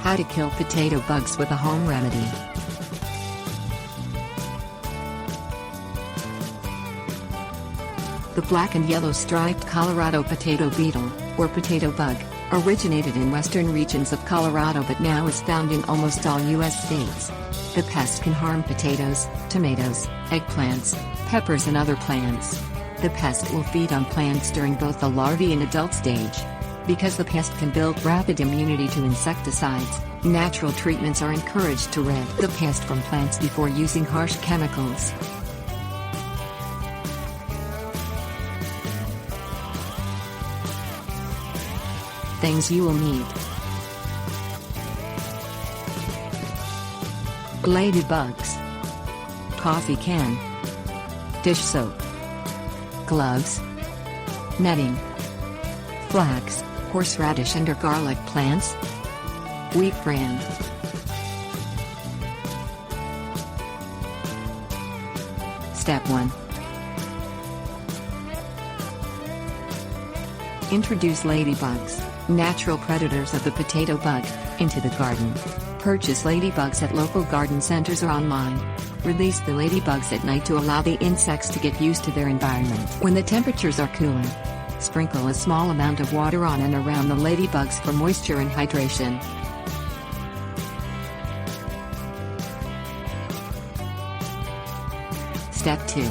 How to kill potato bugs with a home remedy. The black and yellow striped Colorado potato beetle, or potato bug, originated in western regions of Colorado but now is found in almost all U.S. states. The pest can harm potatoes, tomatoes, eggplants, peppers and other plants. The pest will feed on plants during both the larvae and adult stage. Because the pest can build rapid immunity to insecticides, natural treatments are encouraged to rid the pest from plants before using harsh chemicals. Things you will need: ladybugs, coffee can, dish soap, gloves, netting, flax, horseradish and or garlic plants, wheat bran. Step 1. Introduce ladybugs, natural predators of the potato bug, into the garden. Purchase ladybugs at local garden centers or online. Release the ladybugs at night to allow the insects to get used to their environment. When the temperatures are cooler, sprinkle a small amount of water on and around the ladybugs for moisture and hydration. Step 2.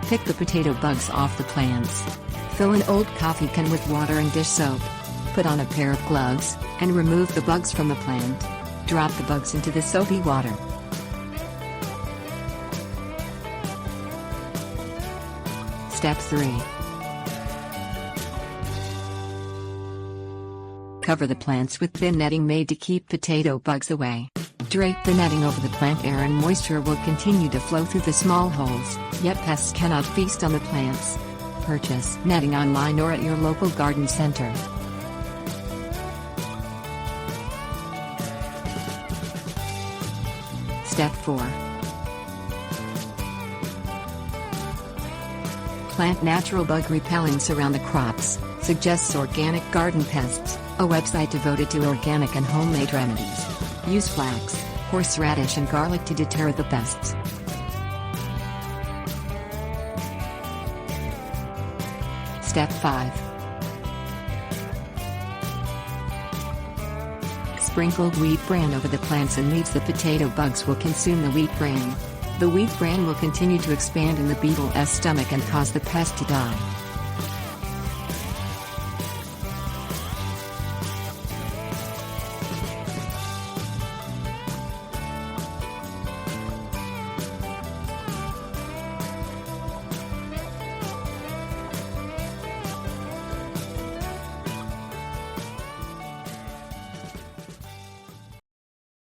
Pick the potato bugs off the plants. Fill an old coffee can with water and dish soap. Put on a pair of gloves, and remove the bugs from the plant. Drop the bugs into the soapy water. Step 3. Cover the plants with thin netting made to keep potato bugs away. Drape the netting over the plant. Air and moisture will continue to flow through the small holes, yet pests cannot feast on the plants. Purchase netting online or at your local garden center. Step 4. Plant natural bug repellents around the crops, suggests Organic Garden Pests, a website devoted to organic and homemade remedies. Use flax, horseradish and garlic to deter the pests. Step 5. Sprinkled wheat bran over the plants and leaves. The potato bugs will consume the wheat bran. The wheat bran will continue to expand in the beetle's stomach and cause the pest to die.